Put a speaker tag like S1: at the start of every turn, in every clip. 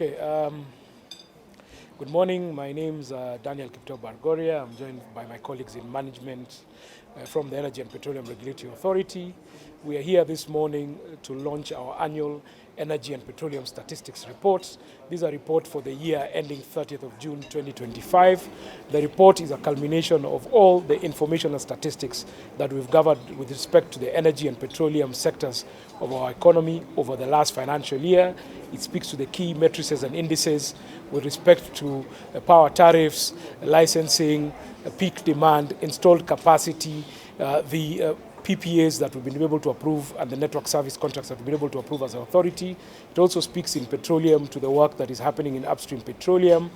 S1: Okay, good morning. My name is Daniel Kiptoo. I'm joined by my colleagues in management from the Energy and Petroleum Regulatory Authority. We are here this morning to launch our annual Energy and Petroleum Statistics Report. These are reports for the year ending 30th of June 2025. The report is a culmination of all the information and statistics that we've gathered with respect to the energy and petroleum sectors of our economy over the last financial year. It speaks to the key matrices and indices with respect to power tariffs, licensing, peak demand, installed capacity, the PPAs that we've been able to approve, and the network service contracts that we've been able to approve as an authority. It also speaks in petroleum to the work that is happening in upstream petroleum,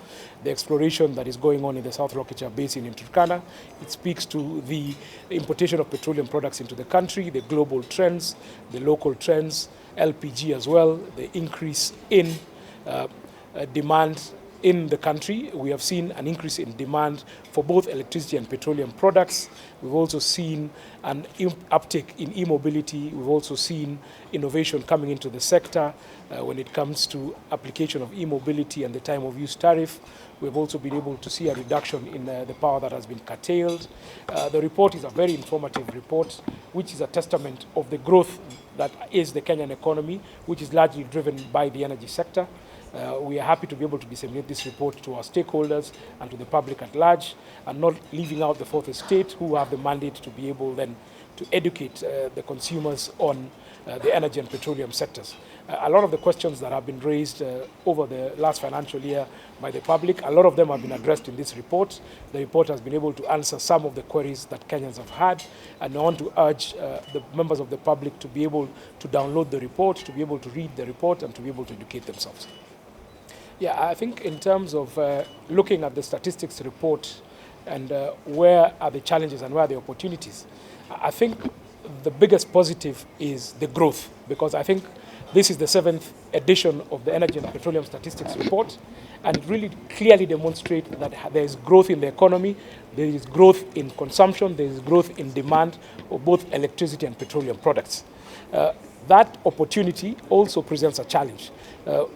S1: the exploration that is going on in the South Lokicha Basin in Turkana. It speaks to the importation of petroleum products into the country, the global trends, the local trends, LPG as well, the increase in demand in the country. We have seen an increase in demand for both electricity and petroleum products. We've also seen an uptick in e-mobility. We've also seen innovation coming into the sector when it comes to application of e-mobility and the time of use tariff. We've also been able to see a reduction in the power that has been curtailed. The report is a very informative report, which is a testament of the growth that is the Kenyan economy, which is largely driven by the energy sector. We are happy to be able to disseminate this report to our stakeholders and to the public at large, and not leaving out the fourth estate, who have the mandate to be able then to educate the consumers on the energy and petroleum sectors. A lot of the questions that have been raised over the last financial year by the public, a lot of them have been addressed in this report. The report has been able to answer some of the queries that Kenyans have had, and I want to urge the members of the public to be able to download the report, to be able to read the report, and to be able to educate themselves. Yeah, I think in terms of looking at the statistics report and where are the challenges and where are the opportunities, I think the biggest positive is the growth, because I think this is the 7th edition of the Energy and Petroleum Statistics Report, and it really clearly demonstrates that there is growth in the economy, there is growth in consumption, there is growth in demand of both electricity and petroleum products. That opportunity also presents a challenge.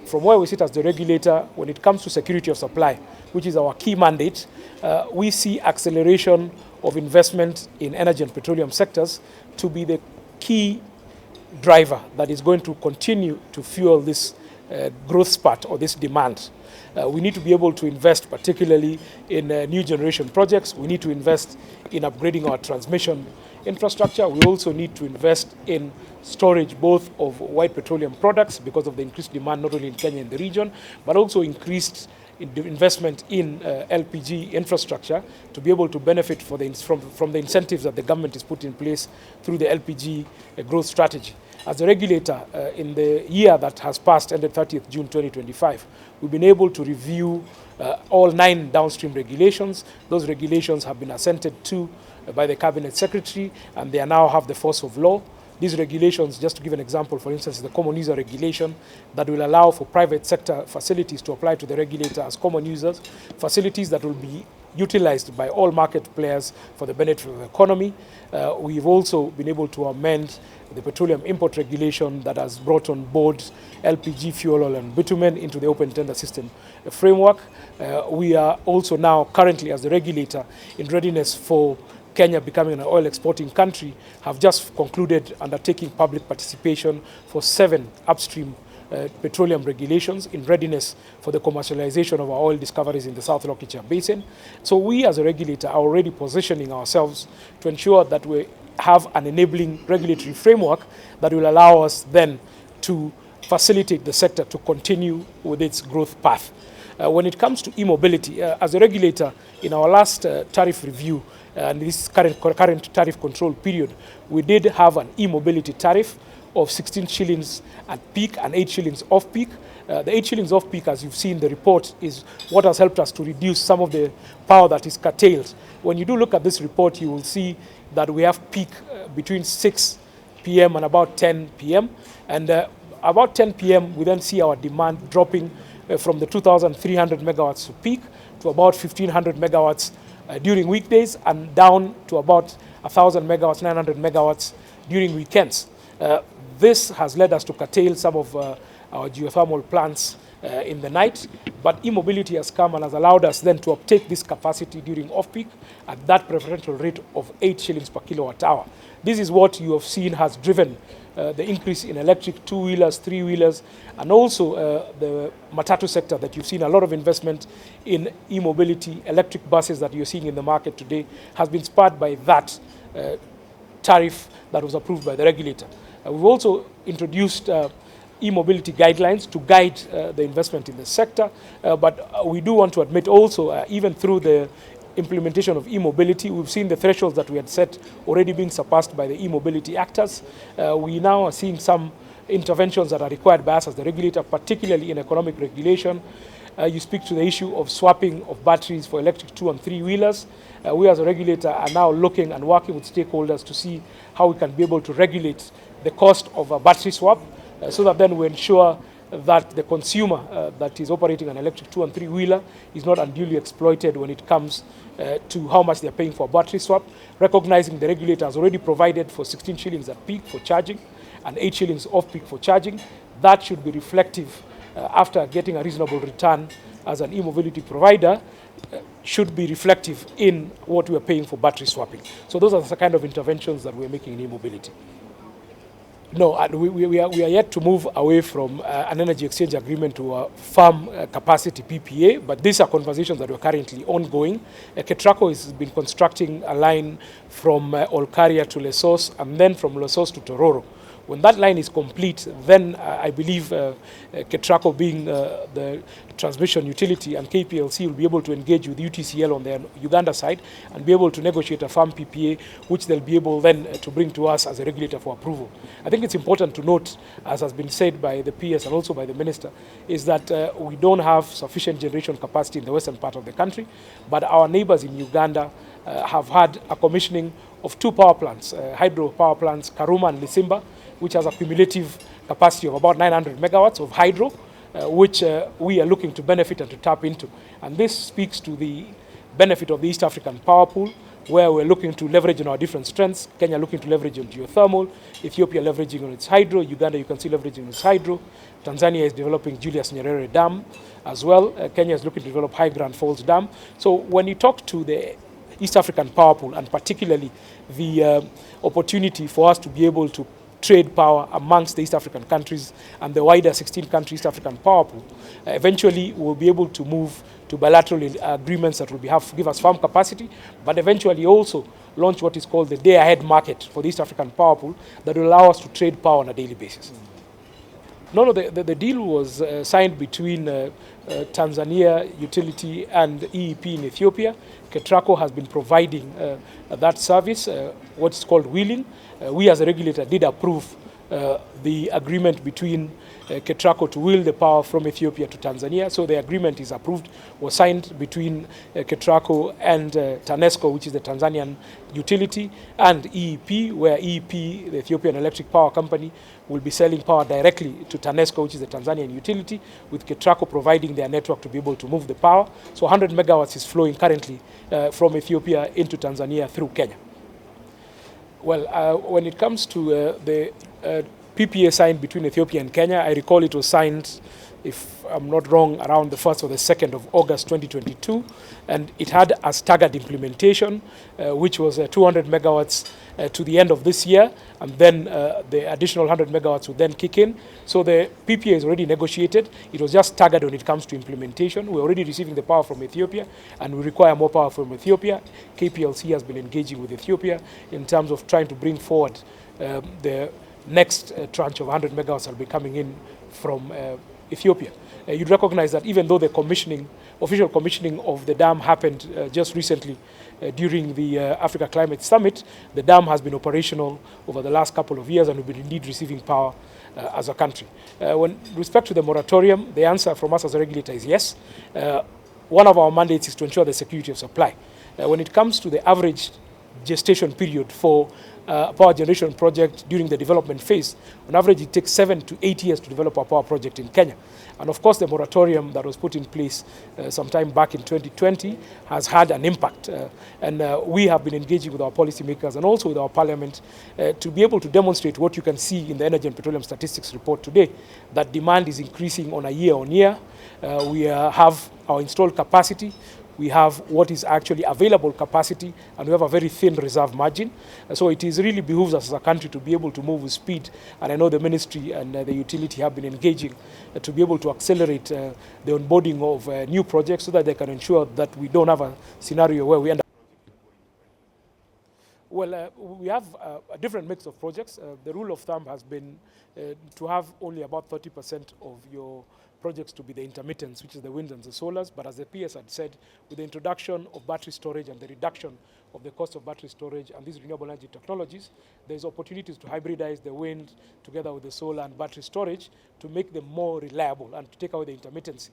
S1: From where we sit as the regulator, when it comes to security of supply, which is our key mandate, we see acceleration of investment in energy and petroleum sectors to be the key driver that is going to continue to fuel this growth spurt or this demand. We need to be able to invest particularly in new generation projects. We need to invest in upgrading our transmission infrastructure. We also need to invest in storage both of white petroleum products because of the increased demand not only in Kenya and the region, but also increased investment in LPG infrastructure to be able to benefit from the incentives that the government has put in place through the LPG growth strategy. As a regulator, in the year that has passed, ended 30th June 2025, we've been able to review all 9 downstream regulations. Those regulations have been assented to by the Cabinet Secretary, and they now have the force of law. These regulations, just to give an example, for instance, the common user regulation that will allow for private sector facilities to apply to the regulator as common users, facilities that will be utilized by all market players for the benefit of the economy. We've also been able to amend the petroleum import regulation that has brought on board LPG, fuel oil and bitumen into the open tender system framework. We are also now currently, as the regulator, in readiness for Kenya becoming an oil exporting country, have just concluded undertaking public participation for 7 upstream petroleum regulations in readiness for the commercialization of our oil discoveries in the South Lokicha Basin. So we as a regulator are already positioning ourselves to ensure that we have an enabling regulatory framework that will allow us then to facilitate the sector to continue with its growth path. When it comes to e-mobility, as a regulator, in our last tariff review, and this current tariff control period, we did have an e-mobility tariff of 16 shillings at peak and 8 shillings off peak. The 8 shillings off peak, as you've seen the report, is what has helped us to reduce some of the power that is curtailed. When you do look at this report, you will see that we have peak between 6 p.m. and about 10 p.m. And about 10 p.m., we then see our demand dropping from the 2,300 megawatts to peak to about 1,500 megawatts during weekdays, and down to about 1,000 megawatts, 900 megawatts during weekends. This has led us to curtail some of our geothermal plants in the night. But e-mobility has come and has allowed us then to uptake this capacity during off-peak at that preferential rate of 8 shillings per kilowatt hour. This is what you have seen has driven the increase in electric two-wheelers, three-wheelers, and also the matatu sector that you've seen a lot of investment in e-mobility. Electric buses that you're seeing in the market today has been spurred by that tariff that was approved by the regulator. We've also introduced e-mobility guidelines to guide the investment in the sector, but we do want to admit also, even through the implementation of e-mobility, we've seen the thresholds that we had set already being surpassed by the e-mobility actors. We now are seeing some interventions that are required by us as the regulator, particularly in economic regulation. You speak to the issue of swapping of batteries for electric two and three-wheelers. We as a regulator are now looking and working with stakeholders to see how we can be able to regulate the cost of a battery swap, so that then we ensure that the consumer that is operating an electric two and three-wheeler is not unduly exploited when it comes to how much they're paying for a battery swap, recognizing the regulator has already provided for 16 shillings at peak for charging and 8 shillings off-peak for charging. That should be reflective after getting a reasonable return as an e-mobility provider, should be reflective in what we are paying for battery swapping. So those are the kind of interventions that we're making in e-mobility. No, we are yet to move away from an energy exchange agreement to a firm capacity PPA, but these are conversations that are currently ongoing. Ketraco has been constructing a line from Olkaria to Lesos and then from Lesos to Tororo. When that line is complete, then I believe Ketraco, being the transmission utility, and KPLC will be able to engage with UTCL on the Uganda side and be able to negotiate a firm PPA, which they'll be able then to bring to us as a regulator for approval. I think it's important to note, as has been said by the PS and also by the Minister, is that we don't have sufficient generation capacity in the western part of the country, but our neighbors in Uganda have had a commissioning of 2 power plants, hydro power plants, Karuma and Lisimba, which has a cumulative capacity of about 900 megawatts of hydro, which we are looking to benefit and to tap into. And this speaks to the benefit of the East African power pool, where we're looking to leverage on our different strengths. Kenya looking to leverage on geothermal, Ethiopia leveraging on its hydro, Uganda you can see leveraging on its hydro, Tanzania is developing Julius Nyerere Dam as well, Kenya is looking to develop High Grand Falls Dam. So when you talk to the East African power pool, and particularly the opportunity for us to be able to trade power amongst the East African countries and the wider 16-country East African power pool, eventually we'll be able to move to bilateral agreements that will give us firm capacity, but eventually also launch what is called the day-ahead market for the East African power pool that will allow us to trade power on a daily basis. No, the deal was signed between Tanzania Utility and EEP in Ethiopia. Ketraco has been providing that service, what's called wheeling. We as a regulator did approve the agreement between Ketraco to wheel the power from Ethiopia to Tanzania. So the agreement is approved, was signed between Ketraco and TANESCO, which is the Tanzanian utility, and EEP, where EEP, the Ethiopian Electric Power Company, will be selling power directly to TANESCO, which is the Tanzanian utility, with Ketraco providing their network to be able to move the power. So 100 megawatts is flowing currently from Ethiopia into Tanzania through Kenya. Well, when it comes to the PPA signed between Ethiopia and Kenya, I recall it was signed, if I'm not wrong, around the 1st or the 2nd of August 2022, and it had a staggered implementation, which was 200 megawatts to the end of this year, and then the additional 100 megawatts would then kick in. So the PPA is already negotiated. It was just staggered when it comes to implementation. We're already receiving the power from Ethiopia, and we require more power from Ethiopia. KPLC has been engaging with Ethiopia in terms of trying to bring forward the next tranche of 100 megawatts that will be coming in from Ethiopia. You'd recognize that even though the official commissioning of the dam happened just recently during the Africa Climate Summit, the dam has been operational over the last couple of years and we've been indeed receiving power as a country. With respect to the moratorium, the answer from us as a regulator is yes. One of our mandates is to ensure the security of supply. When it comes to the average gestation period for a power generation project during the development phase. On average, it takes 7 to 8 years to develop a power project in Kenya. And of course, the moratorium that was put in place sometime back in 2020 has had an impact. And we have been engaging with our policymakers and also with our parliament to be able to demonstrate what you can see in the Energy and Petroleum Statistics report today, that demand is increasing on a year-on-year. We have our installed capacity. We have what is actually available capacity, and we have a very thin reserve margin. So it is really behooves us as a country to be able to move with speed. And I know the ministry and the utility have been engaging to be able to accelerate the onboarding of new projects so that they can ensure that we don't have a scenario where we end up. Well, we have a different mix of projects. The rule of thumb has been to have only about 30% of your projects to be the intermittents, which is the winds and the solars. But as the PS had said, with the introduction of battery storage and the reduction of the cost of battery storage and these renewable energy technologies, there's opportunities to hybridize the wind together with the solar and battery storage to make them more reliable and to take away the intermittency.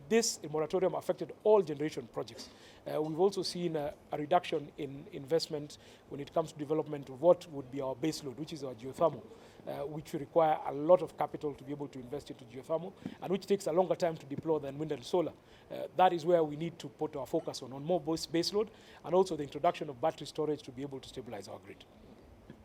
S1: This moratorium affected all generation projects. We've also seen a reduction in investment when it comes to development of what would be our base load, which is our geothermal, which require a lot of capital to be able to invest into geothermal, and which takes a longer time to deploy than wind and solar. That is where we need to put our focus on more base load, and also the introduction of battery storage to be able to stabilize our grid.